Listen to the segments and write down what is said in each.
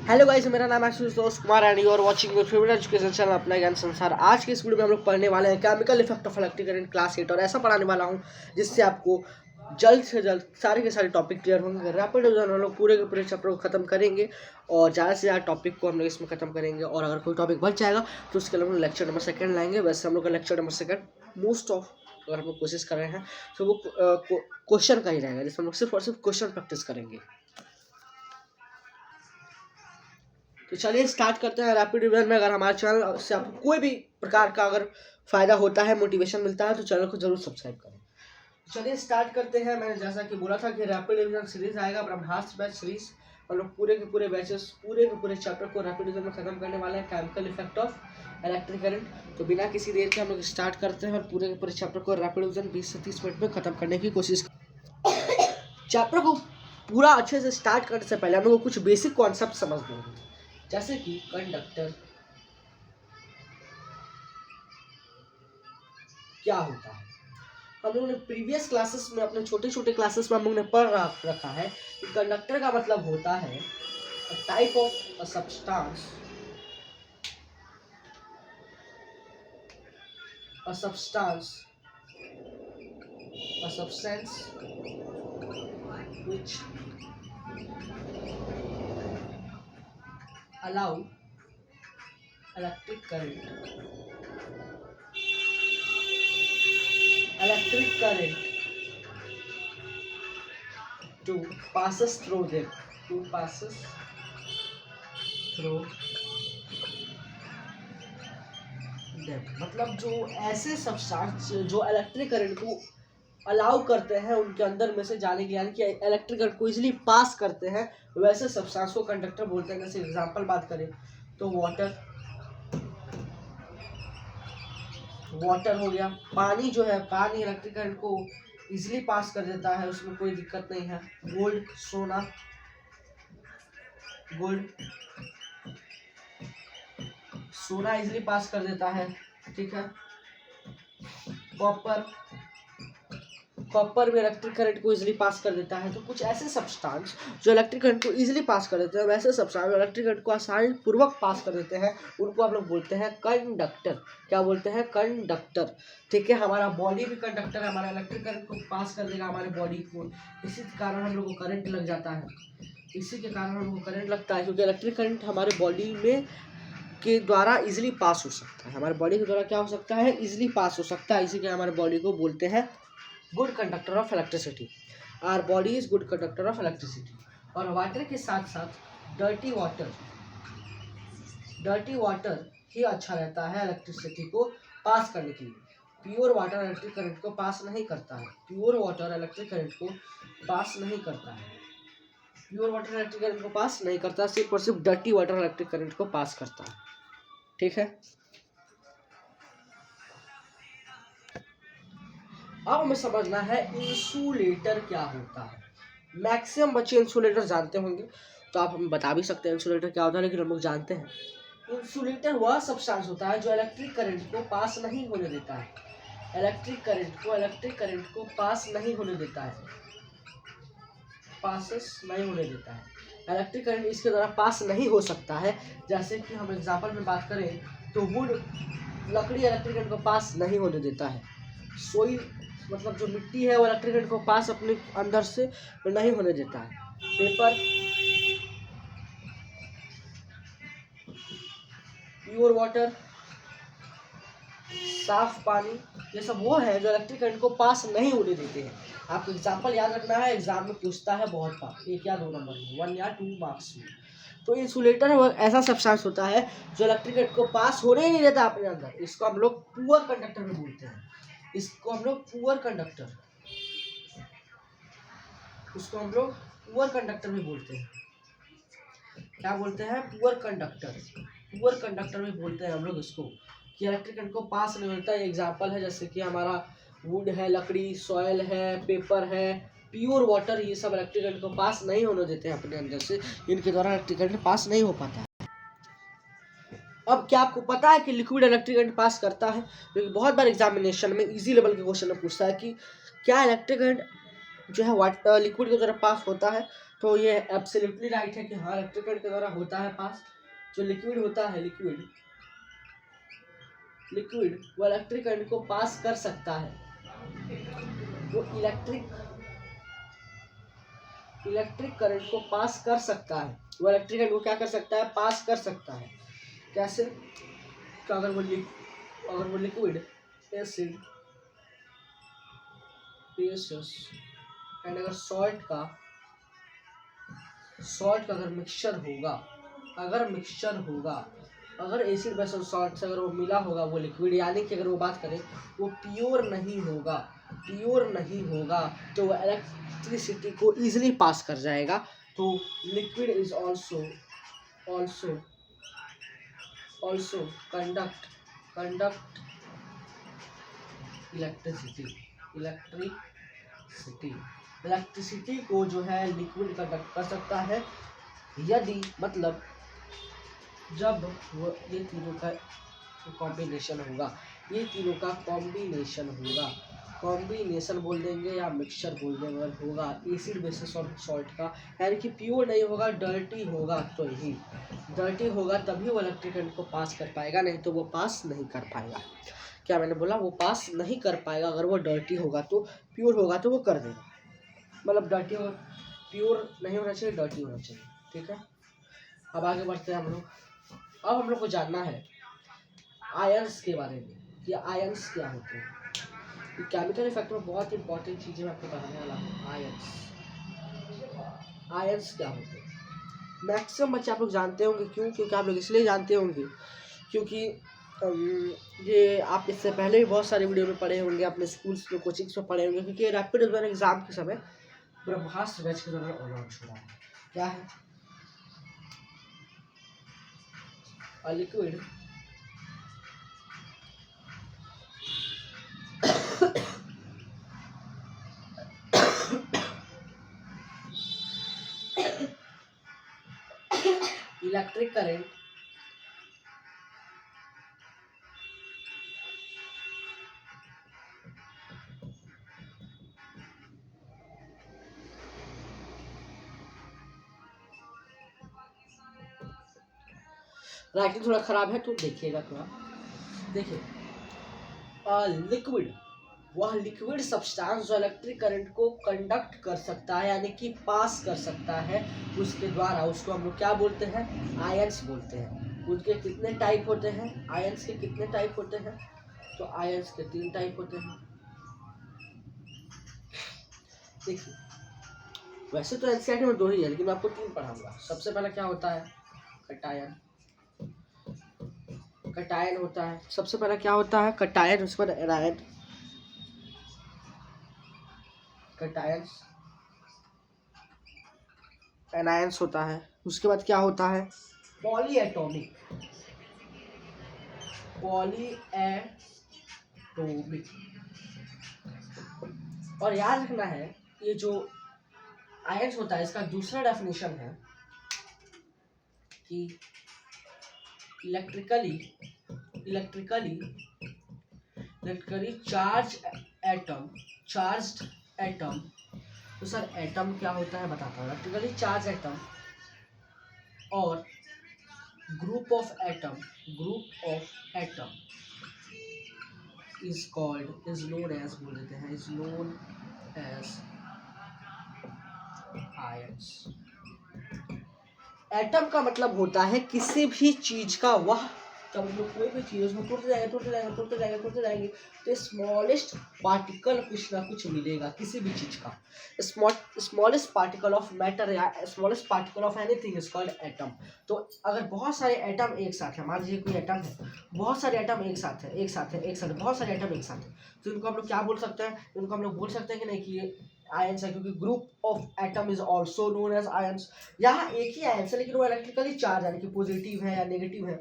Hello guys, मेरा नाम है Ashutosh Kumar and you are watching your favourite education channel Apna Gyan संसार। आज के इस वीडियो में हम लोग पढ़ने वाले हैं chemical effect of electric current class 8 और ऐसा पढ़ाने वाला हूं जिससे आपको जल्द से जल्द सारे के सारे टॉपिक क्लियर होंगे। रैपिड रिवीजन हम लोग पूरे के पूरे चैप्टर को खत्म करेंगे और ज़्यादा से ज़्यादा टॉपिक को हम लोग इसमें खत्म करेंगे। और अगर कोई टॉपिक बच जाएगा तो उसके लिए हम लोग लेक्चर नंबर 2 लाएंगे। वैसे हम लोग का लेक्चर नंबर 2 मोस्ट ऑफ अगर हम लोग कोशिश कर रहे हैं तो वो क्वेश्चन का ही रहेगा, जिसमें हम लोग सिर्फ और सिर्फ क्वेश्चन प्रैक्टिस करेंगे। तो चलिए स्टार्ट करते हैं रैपिड रिवीजन में। अगर हमारे चैनल से आपको कोई भी प्रकार का अगर फ़ायदा होता है, मोटिवेशन मिलता है, तो चैनल को जरूर सब्सक्राइब करें। चलिए स्टार्ट करते हैं। मैंने जैसा कि बोला था कि रैपिड रिवीजन सीरीज आएगा, ब्रह्मास्त्र बैच सीरीज। हम लोग पूरे के पूरे बैचेस पूरे के पूरे चैप्टर को रैपिड रिवीजन में खत्म करने वाले हैं, chemical effect of electric current. तो बिना किसी देर के हम लोग स्टार्ट करते हैं और पूरे के पूरे चैप्टर को रैपिड रिवीजन 20 से 30 मिनट में खत्म करने की कोशिश। चैप्टर को पूरा अच्छे से स्टार्ट करने से पहले हम लोग को कुछ बेसिक कॉन्सेप्ट समझने होंगे, जैसे कि कंडक्टर क्या होता है। हम लोगों ने प्रीवियस क्लासेस में, अपने छोटे छोटे क्लासेस में हम लोग ने पढ़ रखा है कि कंडक्टर का मतलब होता है type of a substance, which allow electric current to passes through them, मतलब जो ऐसे सब्सटेंस जो इलेक्ट्रिक करंट को अलाउ करते हैं उनके अंदर में से जाने के लिए, यानी कि इलेक्ट्रिक करंट को इजीली पास करते हैं, वैसे सब्सटेंस को कंडक्टर बोलते हैं। जैसे एग्जांपल बात करें तो वाटर हो गया। पानी जो है, पानी इलेक्ट्रिक करंट को इजीली पास कर देता है, उसमें कोई दिक्कत नहीं है। सोना इजीली पास कर देता है, ठीक है। कॉपर भी इलेक्ट्रिक करंट को इजीली पास कर देता है। तो कुछ ऐसे सब्सटेंस जो इलेक्ट्रिक करंट को इजीली पास कर देते हैं, वैसे सब्सटेंस जो इलेक्ट्रिक करंट को आसानी पूर्वक पास कर देते हैं, उनको हम लोग बोलते हैं कंडक्टर। क्या बोलते हैं? कंडक्टर, ठीक है। हमारा बॉडी भी कंडक्टर है, हमारा इलेक्ट्रिक करंट को पास कर देगा हमारे बॉडी को। इसी के कारण हम लोग को करंट लग जाता है, इसी के कारण हम लोग को करंट लगता है, क्योंकि इलेक्ट्रिक करंट हमारे बॉडी में के द्वारा इजीली पास हो सकता है। हमारे बॉडी के द्वारा क्या हो सकता है? इजीली पास हो सकता है। इसी के हमारे बॉडी को बोलते हैं good conductor of electricity. Our body is good conductor of electricity. और वाटर के साथ साथ डर्टी वाटर ही अच्छा रहता है इलेक्ट्रिसिटी को पास करने के लिए। प्योर वाटर इलेक्ट्रिक करंट को पास नहीं करता है, प्योर वाटर इलेक्ट्रिक करंट को पास नहीं करता है, प्योर वाटर इलेक्ट्रिक करंट को पास नहीं करता, सिर्फ और सिर्फ डर्टी वाटर इलेक्ट्रिक करंट को पास करता है, ठीक है। अब हमें समझना है इंसुलेटर क्या होता है। मैक्सिमम बच्चे इंसुलेटर जानते होंगे, तो आप हमें बता भी सकते हैं इंसुलेटर क्या होता है, लेकिन हम लोग जानते हैं इंसुलेटर वह सब्सटेंस होता है जो इलेक्ट्रिक करंट को पास नहीं होने देता है। इलेक्ट्रिक करंट को पास नहीं होने देता है, इलेक्ट्रिक करंट इसके द्वारा पास नहीं हो सकता है। जैसे कि हम एग्जांपल में बात करें तो वुड, लकड़ी इलेक्ट्रिक करंट को पास नहीं होने देता है। सोइल मतलब जो मिट्टी है वो इलेक्ट्रिक करंट को पास अपने अंदर से नहीं होने देता है। पेपर, प्योर वाटर, साफ पानी, ये सब वो है जो इलेक्ट्रिक करंट को पास नहीं होने देते हैं। आपको एग्जांपल याद रखना है, एग्जाम में पूछता है बहुत बार, 1 या 2 नंबर में, 1 या 2 मार्क्स में। तो इंसुलेटर वो ऐसा सब्सटेंस होता है जो इलेक्ट्रिक करंट को पास होने ही नहीं देता अपने अंदर। इसको हम लोग पुअर कंडक्टर में बोलते हैं, इसको हम लोग पुअर कंडक्टर में बोलते हैं। क्या बोलते हैं? पुअर कंडक्टर में बोलते हैं हम लोग इसको, कि इलेक्ट्रिक करंट को पास नहीं होता है। एग्जांपल है जैसे कि हमारा वुड है, लकड़ी, सॉइल है, पेपर है, प्योर वाटर, ये सब इलेक्ट्रिक करंट को पास नहीं होने देते हैं अपने अंदर से, इनके द्वारा इलेक्ट्रिक करंट पास नहीं हो पाता है। अब क्या आपको पता है कि लिक्विड इलेक्ट्रिक करंट पास करता है? क्योंकि बहुत बार एग्जामिनेशन में इजी लेवल के क्वेश्चन में पूछता है कि क्या इलेक्ट्रिक करंट जो है लिक्विड की तरफ पास होता है। तो ये एब्सोल्युटली राइट है कि हाँ इलेक्ट्रिक करंट के द्वारा होता है पास। जो लिक्विड होता है, लिक्विड वो इलेक्ट्रिक करंट को पास कर सकता है। वो इलेक्ट्रिक करंट को पास कर सकता है। वो इलेक्ट्रिक करंट को क्या कर सकता है? पास कर सकता है। कैसे? तो अगर वो लिक्विड एसिड बेसिस एंड अगर सॉल्ट का अगर मिक्सचर होगा, अगर एसिड बेस और सॉल्ट से अगर वो मिला होगा वो लिक्विड, यानी कि अगर वो बात करें वो प्योर नहीं होगा तो वो इलेक्ट्रिसिटी को इजीली पास कर जाएगा। तो liquid is also conduct electricity को जो है लिक्विड कंडक्ट कर सकता है, यदि मतलब जब वो ये तीनों का कॉम्बिनेशन बोल देंगे या मिक्सचर बोल देंगे, अगर होगा एसिड बेसिस और सॉल्ट का, यानी कि प्योर नहीं होगा, डर्टी होगा, तो ही डर्टी होगा तभी वो इलेक्ट्रिक करंट को पास कर पाएगा, नहीं तो वो पास नहीं कर पाएगा। क्या मैंने बोला? वो पास नहीं कर पाएगा अगर वो डर्टी होगा। तो प्योर होगा तो वो कर देगा, मतलब डर्टी हो, प्योर नहीं होना चाहिए, डर्टी होना चाहिए। ठीक है, अब आगे बढ़ते हैं हम लोग। अब हम लोग को जानना है आयंस के बारे में कि आयंस क्या होते हैं। केमिकल इफेक्ट में बहुत इंपॉर्टेंट चीज़ें मैं आपको बताने वाला हूँ। आयंस क्या होते हैं? मैक्सिमम बच्चे आप लोग जानते होंगे। क्यों? क्योंकि आप लोग इसलिए जानते होंगे क्योंकि ये आप इससे पहले भी बहुत सारे वीडियो में पढ़े होंगे, अपने स्कूल्स में, कोचिंग्स में पढ़े होंगे, क्योंकि रैपिड एग्जाम के समय ब्रह्मास्त्र बैच के दौरान लॉन्च हो रहा है। क्या है? लिक्विड इलेक्ट्रिक करंट राइटिंग थोड़ा खराब है तो देखिएगा थोड़ा। देखिए, लिक्विड वह लिक्विड सब्सटेंस जो इलेक्ट्रिक करंट को कंडक्ट कर सकता है, यानी कि पास कर सकता है उसके द्वारा, उसको हम लोग क्या बोलते हैं? आयंस बोलते हैं। उसके कितने टाइप होते हैं? आयंस के कितने टाइप होते हैं? तो आयंस के 3 टाइप होते हैं। देखिए, वैसे तो एनसीईआरटी में 2 ही है, लेकिन मैं आपको 3 पढ़ाऊंगा। सबसे पहला क्या होता है? कटायन होता है। सबसे पहला क्या होता है? कटायन। उसके बाद एनायन, एनायंस होता है। उसके बाद क्या होता है? पॉलीएटॉमिक। और याद रखना है, ये जो आयंस होता है इसका दूसरा डेफिनेशन है कि इलेक्ट्रिकली चार्ज्ड एटम। तो सर एटम क्या होता है बताता हूँ। इलेक्ट्रिकली चार्ज एटम और group of atom is known as ions। Atom का मतलब होता है किसी भी चीज का वह, जब मतलब कोई भी चीज उसमें टूटते जाएंगे तो स्मॉलेस्ट पार्टिकल कुछ ना कुछ मिलेगा किसी भी चीज का। स्मॉलेस्ट पार्टिकल ऑफ मैटर या smallest particle of anything is called atom. तो अगर बहुत सारे एटम एक साथ है, मान लीजिए कोई एटम है, बहुत सारे एटम एक साथ है, बहुत सारे एटम एक साथ है, तो इनको हम लोग क्या बोल सकते हैं? इनको हम लोग बोल सकते हैं कि नहीं कि ये आयंस है, क्योंकि group of atom is also known as ions. यहाँ एक ही आयंस है लेकिन वो इलेक्ट्रिकली चार्ज यानी कि पॉजिटिव है या नेगेटिव है,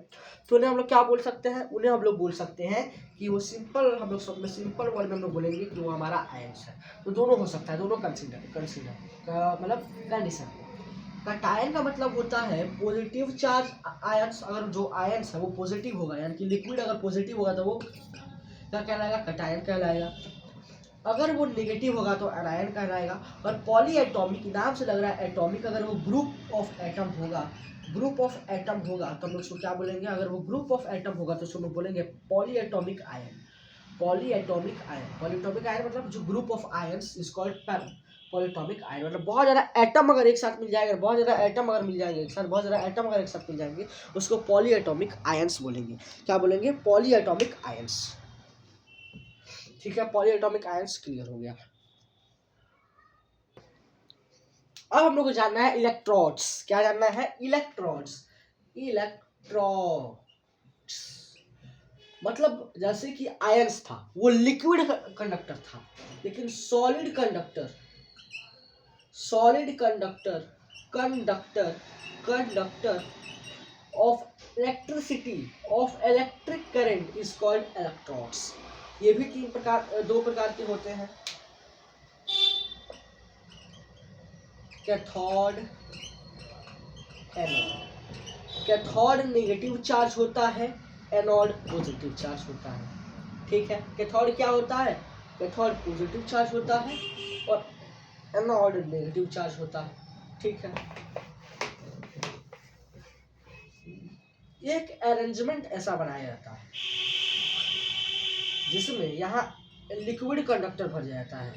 तो उन्हें हम लोग क्या बोल सकते हैं? उन्हें हम लोग बोल सकते हैं कि वो सिंपल, हम लोग सब में सिंपल वर्ड में हम लोग बोलेंगे कि वो हमारा आयंस है। तो दोनों हो सकता है, दोनों कंसीडर मतलब कंडीशन। कटायन का मतलब होता है पॉजिटिव चार्ज आयंस। अगर जो आयंस है वो पॉजिटिव होगा, यानी कि लिक्विड अगर पॉजिटिव होगा तो वो क्या कहलाएगा? कटायन कहलाएगा। अगर वो नेगेटिव होगा तो एनायन कहलाएगा। और पॉलीएटॉमिक, नाम से लग रहा है एटॉमिक, अगर वो ग्रुप ऑफ एटम होगा, ग्रुप ऑफ एटम होगा तो हम लोग उसको क्या बोलेंगे, अगर वो ग्रुप ऑफ एटम होगा तो उसको हम लोग बोलेंगे polyatomic ion. Polyatomic ion, polyatomic ion मतलब जो group of ions is called polyatomic ion, मतलब बहुत ज़्यादा एटम अगर एक साथ मिल जाएगा, बहुत ज़्यादा एटम अगर मिल जाएंगे एक साथ, बहुत ज़्यादा एटम अगर एक साथ मिल जाएंगे उसको पॉलीएटॉमिक आयंस बोलेंगे। क्या बोलेंगे? Polyatomic ions. ठीक है, पॉलीएटॉमिक आयंस क्लियर हो गया। अब हम लोग को जानना है इलेक्ट्रोड्स। क्या जानना है? इलेक्ट्रोड्स। इलेक्ट्रोड्स मतलब जैसे कि आयंस था, वो लिक्विड कंडक्टर था, लेकिन solid conductor, solid conductor, conductor, conductor of electricity, of electric current is called electrodes. ये भी दो प्रकार के होते हैं, cathode, anode. Cathode negative charge होता है, एनोड पॉजिटिव चार्ज होता है। ठीक है, कैथोड क्या होता है? कैथोड पॉजिटिव चार्ज होता है और एनोड नेगेटिव चार्ज होता है। ठीक है, एक अरेंजमेंट ऐसा बनाया जाता है जिसमें यहाँ लिक्विड कंडक्टर भर जाता है,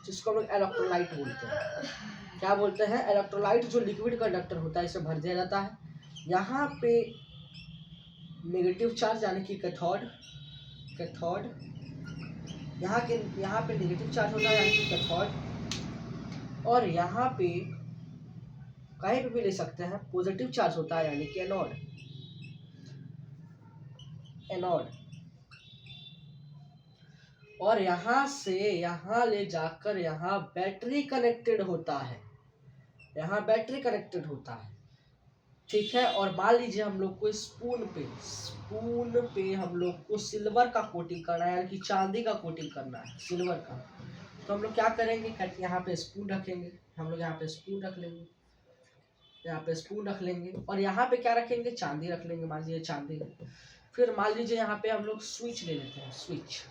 जिसको हम लोग इलेक्ट्रोलाइट बोलते हैं। क्या बोलते हैं? इलेक्ट्रोलाइट जो लिक्विड कंडक्टर होता है इसे भर दिया जाता है। यहाँ पे नेगेटिव चार्ज यानी कि कैथोड, कैथोड यहाँ पे नेगेटिव चार्ज होता है यानी कि कैथोड, और यहाँ पे कहीं पे भी ले सकते हैं पॉजिटिव चार्ज होता है यानी कि एनोड, एनोड। और यहाँ से यहाँ ले जाकर यहाँ बैटरी कनेक्टेड होता है, यहाँ बैटरी कनेक्टेड होता है। ठीक है, और मान लीजिए हम लोग को स्पून पे हम लोग को सिल्वर का कोटिंग करना है, यानी कि चांदी का कोटिंग करना है, सिल्वर का। तो हम लोग क्या करेंगे? यहाँ पे स्पून रखेंगे, हम लोग यहाँ पे स्पून रख लेंगे, यहाँ पे स्पून रख लेंगे, और यहाँ पे क्या रखेंगे? चांदी रख लेंगे, मान लीजिए चांदी। फिर मान लीजिए यहाँ पे हम लोग स्विच ले लेते हैं, स्विच।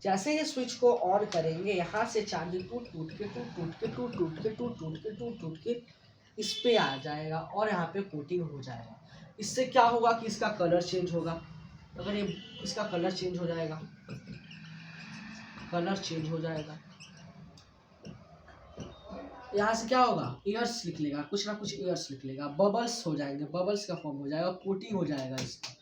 जैसे ही स्विच को ऑन करेंगे, यहाँ से चांदी टूट के इस पे आ जाएगा और यहाँ पे कोटिंग हो जाएगा। इससे क्या होगा कि इसका कलर चेंज होगा। अगर ये इसका कलर चेंज हो जाएगा, कलर चेंज हो जाएगा, यहाँ से क्या होगा? एयर्स निकलेगा, कुछ ना कुछ एयर्स निकलेगा, बबल्स हो जाएंगे, बबल्स का फॉर्म हो जाएगा, कोटिंग हो जाएगा इसका।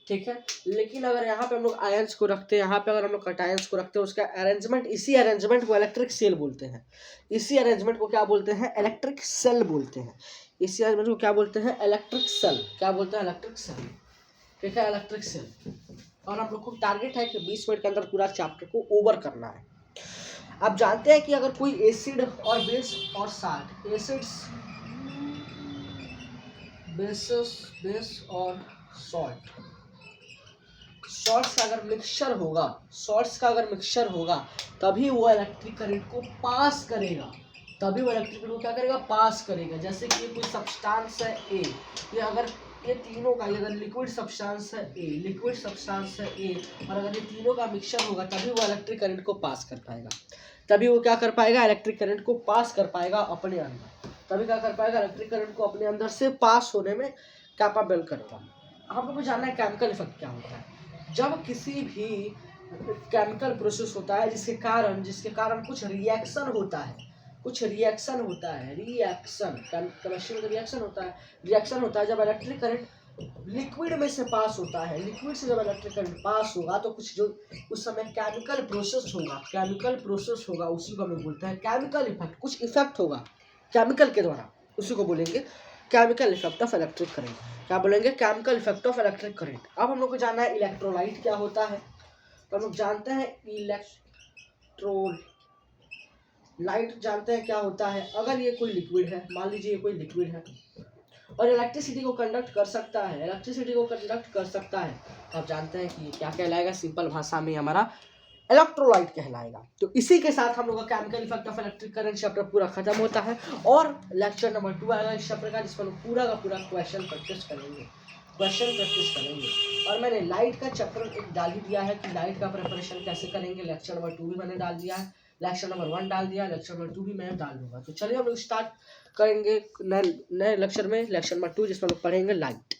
ठीक है, लेकिन अगर यहाँ पे हम लोग आयंस को रखते हैं, यहाँ पे अगर हम लोग कटायंस को रखते हैं, उसका अरेंजमेंट, इसी अरेंजमेंट को इलेक्ट्रिक सेल बोलते हैं। इसी अरेंजमेंट को क्या बोलते हैं? इलेक्ट्रिक सेल बोलते हैं। इसी अरेंजमेंट को क्या बोलते हैं? Electric cell. क्या बोलते हैं? Electric cell. ठीक है, इलेक्ट्रिक सेल। और हम लोग को टारगेट है कि 20 मिनट के अंदर पूरा चैप्टर को ओवर करना है। आप जानते हैं कि अगर कोई एसिड और बेस और साल्ट, एसिड्स, बेस और सॉल्ट, सॉल्ट्स का अगर मिक्सचर होगा, सॉल्ट्स का अगर मिक्सचर होगा तभी वो इलेक्ट्रिक करंट को पास करेगा, तभी वो इलेक्ट्रिक करंट को क्या करेगा? पास करेगा। जैसे कि कोई सब्सटेंस है ए, ये अगर ये तीनों का, अगर लिक्विड सब्सटेंस है ए, लिक्विड सब्सटेंस है ए, और अगर ये तीनों का मिक्सचर होगा तभी वो इलेक्ट्रिक करंट को पास कर पाएगा, तभी वो क्या कर पाएगा? इलेक्ट्रिक करंट को पास कर पाएगा अपने अंदर, तभी क्या कर पाएगा? इलेक्ट्रिक करंट को अपने अंदर से पास होने में कैपेबल करेगा। हम लोग को जानना है केमिकल इफेक्ट क्या होता है। जब किसी भी केमिकल प्रोसेस होता है जिसके कारण कुछ रिएक्शन होता है, कुछ रिएक्शन होता है, रिएक्शन, केमिस्ट्री में रिएक्शन होता है, रिएक्शन होता है जब इलेक्ट्रिक करंट लिक्विड में से पास होता है, लिक्विड से जब इलेक्ट्रिक करंट पास होगा तो कुछ जो उस समय केमिकल प्रोसेस होगा, केमिकल प्रोसेस होगा, उसी को हम लोग बोलते हैं केमिकल इफेक्ट। कुछ इफेक्ट होगा केमिकल के द्वारा, उसी को बोलेंगे chemical effect of electric current. क्या बोलेंगे? Chemical effect of electric current. अब हम लोग को जानना है इलेक्ट्रोलाइट क्या होता है। तो हम लोग जानते हैं इलेक्ट्रोलाइट जानते हैं क्या होता है। अगर ये कोई लिक्विड है, मान लीजिए ये कोई लिक्विड है और इलेक्ट्रिसिटी को कंडक्ट कर सकता है, इलेक्ट्रिसिटी को कंडक्ट कर सकता है, तो आप जानते हैं कि क्या कहलाएगा? सिंपल भाषा में हमारा इलेक्ट्रोलाइट कहलाएगा। तो इसी के साथ हम लोग का chemical effect of electric current chapter पूरा खत्म होता है और लेक्चर नंबर 2 आएगा इस चैप्टर का, जिसमें हम पूरा का पूरा क्वेश्चन प्रैक्टिस करेंगे। क्वेश्चन प्रैक्टिस करेंगे। और मैंने लाइट का चैप्टर एक डाल ही दिया है कि लाइट का प्रिपरेशन कैसे करेंगे। लेक्चर नंबर 2 भी मैंने डाल दिया है, लेक्चर नंबर 1 डाल दिया, लेक्चर नंबर 2 भी मैं डाल दूंगा। तो चलिए हम लोग स्टार्ट करेंगे नए लेक्चर में, लेक्चर नंबर 2, जिसमें हम लोग पढ़ेंगे लाइट।